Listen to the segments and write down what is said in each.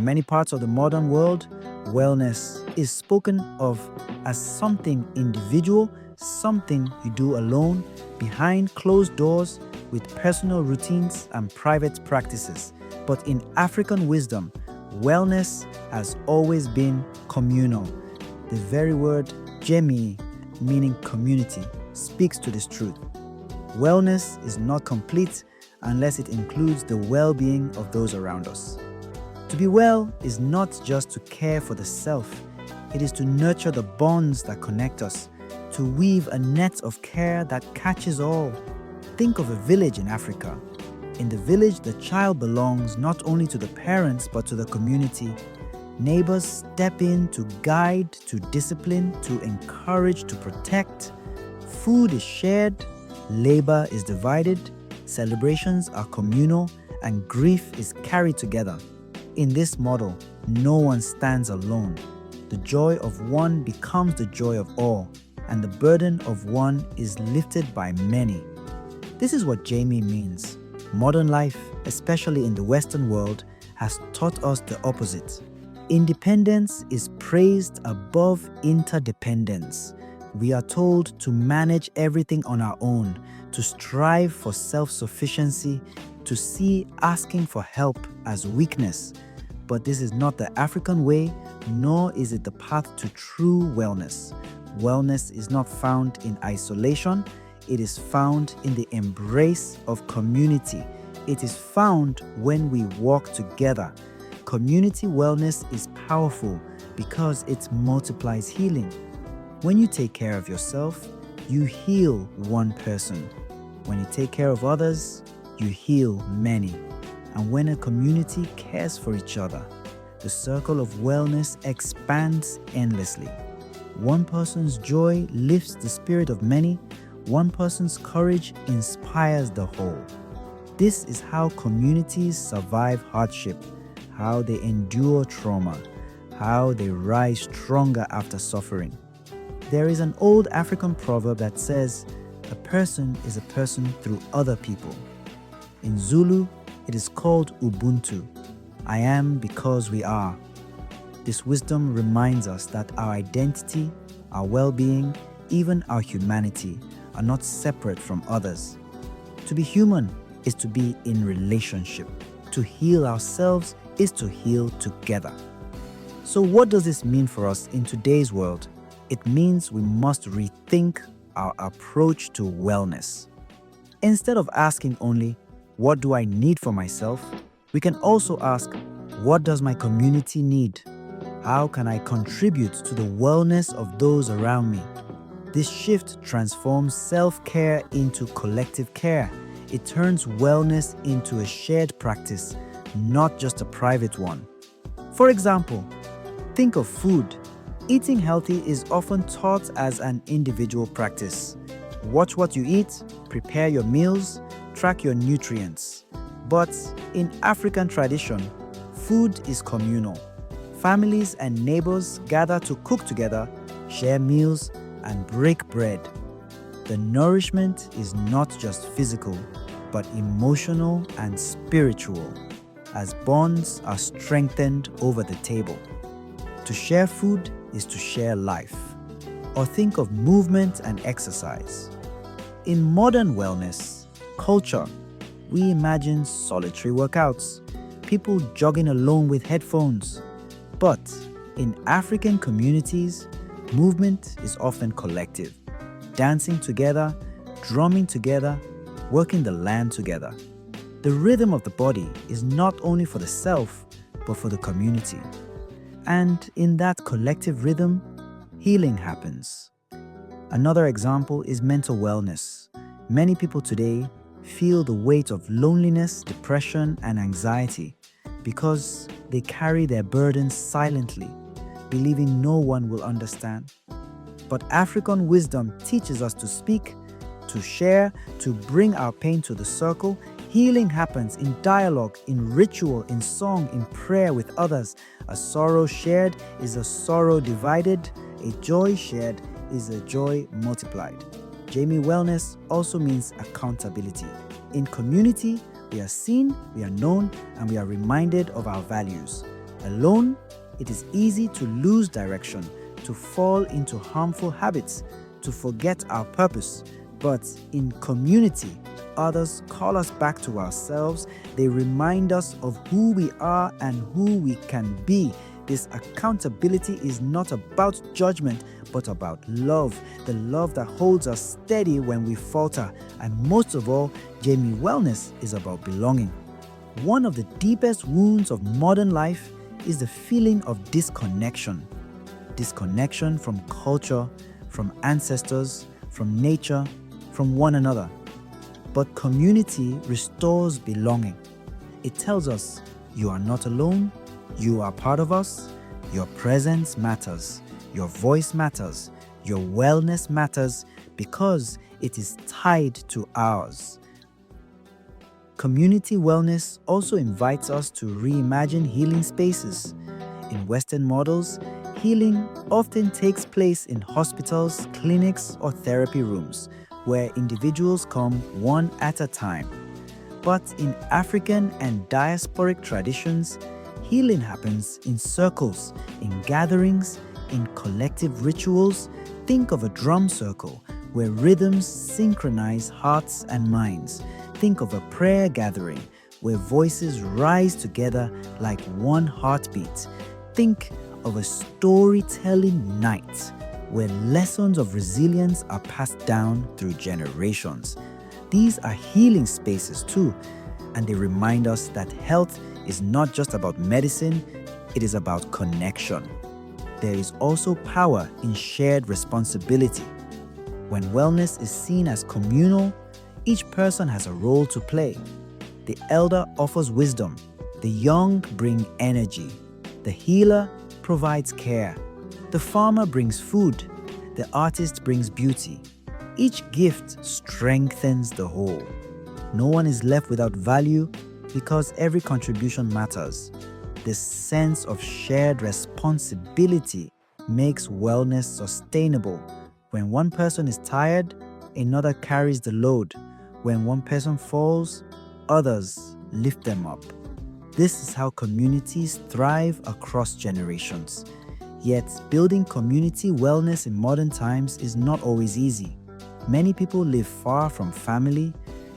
many parts of the modern world, wellness is spoken of as something individual, something you do alone, behind closed doors, with personal routines and private practices. But in African wisdom, wellness has always been communal. The very word Jamii, meaning community, speaks to this truth. Wellness is not complete unless it includes the well-being of those around us. To be well is not just to care for the self, it is to nurture the bonds that connect us, to weave a net of care that catches all. Think of a village in Africa. In the village, the child belongs not only to the parents but to the community. Neighbors step in to guide, to discipline, to encourage, to protect. Food is shared, labor is divided, celebrations are communal, and grief is carried together. In this model, no one stands alone. The joy of one becomes the joy of all, and the burden of one is lifted by many. This is what Jamii means. Modern life, especially in the Western world, has taught us the opposite. Independence is praised above interdependence. We are told to manage everything on our own, to strive for self-sufficiency, to see asking for help as weakness. But this is not the African way, nor is it the path to true wellness. Wellness is not found in isolation, it is found in the embrace of community. It is found when we walk together. Community wellness is powerful because it multiplies healing. When you take care of yourself, you heal one person. When you take care of others, you heal many. And when a community cares for each other, the circle of wellness expands endlessly. One person's joy lifts the spirit of many. One person's courage inspires the whole. This is how communities survive hardship, how they endure trauma, how they rise stronger after suffering. There is an old African proverb that says, "A person is a person through other people." In Zulu, it is called Ubuntu. I am because we are. This wisdom reminds us that our identity, our well-being, even our humanity are not separate from others. To be human is to be in relationship. To heal ourselves is to heal together. So what does this mean for us in today's world? It means we must rethink our approach to wellness. Instead of asking only, what do I need for myself? We can also ask, what does my community need? How can I contribute to the wellness of those around me? This shift transforms self-care into collective care. It turns wellness into a shared practice, not just a private one. For example, think of food. Eating healthy is often taught as an individual practice. Watch what you eat, prepare your meals, track your nutrients. But in African tradition, food is communal. Families and neighbors gather to cook together, share meals, and break bread. The nourishment is not just physical, but emotional and spiritual, as bonds are strengthened over the table. To share food is to share life. Or think of movement and exercise. In modern wellness culture, we imagine solitary workouts, people jogging alone with headphones. But in African communities, movement is often collective, dancing together, drumming together, working the land together. The rhythm of the body is not only for the self, but for the community. And in that collective rhythm, healing happens. Another example is mental wellness. Many people today feel the weight of loneliness, depression, and anxiety because they carry their burdens silently, believing no one will understand. But African wisdom teaches us to speak, to share, to bring our pain to the circle. Healing happens in dialogue, in ritual, in song, in prayer with others. A sorrow shared is a sorrow divided. A joy shared is a joy multiplied. Jamii Wellness also means accountability. In community, we are seen, we are known, and we are reminded of our values. Alone, it is easy to lose direction, to fall into harmful habits, to forget our purpose. But in community, others call us back to ourselves. They remind us of who we are and who we can be. This accountability is not about judgment, but about love. The love that holds us steady when we falter. And most of all, Jamie, wellness is about belonging. One of the deepest wounds of modern life is the feeling of disconnection. Disconnection from culture, from ancestors, from nature, from one another. But community restores belonging. It tells us you are not alone, you are part of us, your presence matters, your voice matters, your wellness matters because it is tied to ours. Community wellness also invites us to reimagine healing spaces. In Western models, healing often takes place in hospitals, clinics, or therapy rooms, where individuals come one at a time. But in African and diasporic traditions, healing happens in circles, in gatherings, in collective rituals. Think of a drum circle where rhythms synchronize hearts and minds. Think of a prayer gathering where voices rise together like one heartbeat. Think of a storytelling night where lessons of resilience are passed down through generations. These are healing spaces too, and they remind us that health is not just about medicine, it is about connection. There is also power in shared responsibility. When wellness is seen as communal, each person has a role to play. The elder offers wisdom, the young bring energy, the healer provides care, the farmer brings food, the artist brings beauty. Each gift strengthens the whole. No one is left without value because every contribution matters. This sense of shared responsibility makes wellness sustainable. When one person is tired, another carries the load. When one person falls, others lift them up. This is how communities thrive across generations. Yet, building community wellness in modern times is not always easy. Many people live far from family,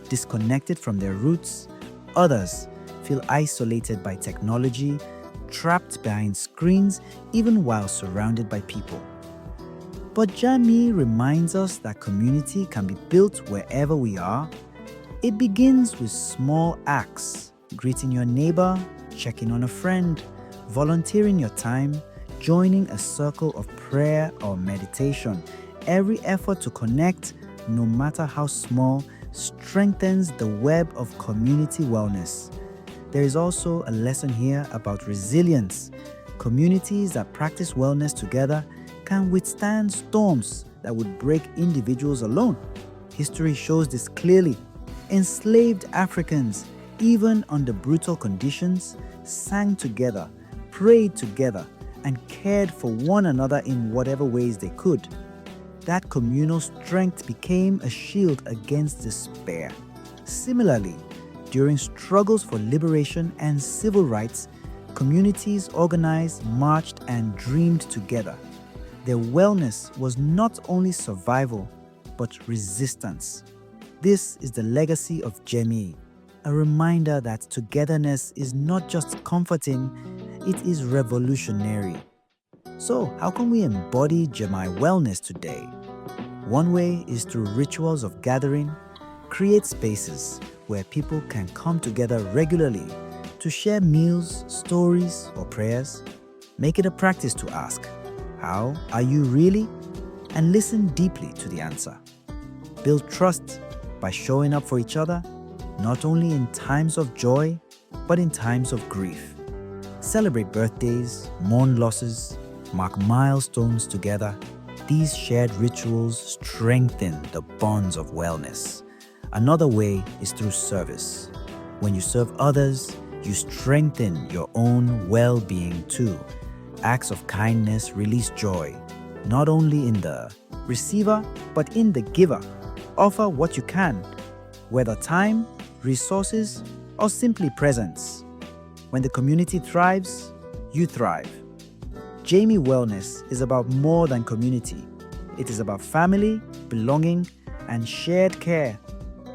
disconnected from their roots. Others feel isolated by technology, trapped behind screens, even while surrounded by people. But Jamii reminds us that community can be built wherever we are. It begins with small acts, greeting your neighbor, checking on a friend, volunteering your time, joining a circle of prayer or meditation. Every effort to connect, no matter how small, strengthens the web of community wellness. There is also a lesson here about resilience. Communities that practice wellness together can withstand storms that would break individuals alone. History shows this clearly. Enslaved Africans, even under brutal conditions, sang together, prayed together, and cared for one another in whatever ways they could. That communal strength became a shield against despair. Similarly, during struggles for liberation and civil rights, communities organized, marched, and dreamed together. Their wellness was not only survival, but resistance. This is the legacy of Jamii, a reminder that togetherness is not just comforting, it is revolutionary. So, how can we embody Jamii wellness today? One way is through rituals of gathering. Create spaces where people can come together regularly to share meals, stories, or prayers. Make it a practice to ask, "How are you really?" and listen deeply to the answer. Build trust by showing up for each other, not only in times of joy, but in times of grief. Celebrate birthdays, mourn losses, mark milestones together. These shared rituals strengthen the bonds of wellness. Another way is through service. When you serve others, you strengthen your own well-being too. Acts of kindness release joy, not only in the receiver, but in the giver. Offer what you can, whether time, resources, or simply presence. When the community thrives, you thrive. Jamii Wellness is about more than community. It is about family, belonging, and shared care.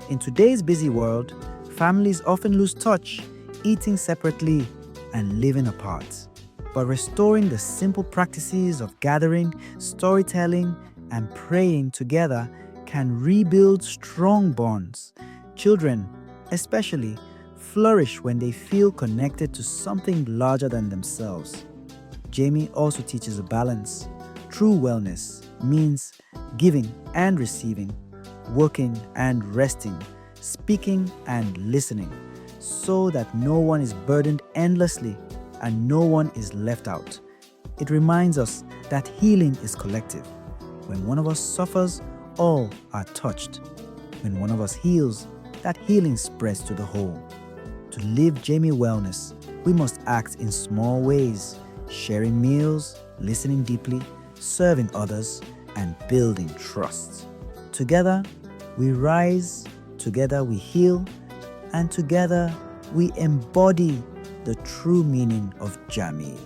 In today's busy world, families often lose touch, eating separately and living apart. But restoring the simple practices of gathering, storytelling, and praying together can rebuild strong bonds. Children, especially, flourish when they feel connected to something larger than themselves. Jamii also teaches a balance. True wellness means giving and receiving, working and resting, speaking and listening, so that no one is burdened endlessly and no one is left out. It reminds us that healing is collective. When one of us suffers, all are touched. When one of us heals, that healing spreads to the whole. To live Jamii Wellness, we must act in small ways, sharing meals, listening deeply, serving others, and building trust. Together, we rise, together we heal, and together we embody the true meaning of Jamii.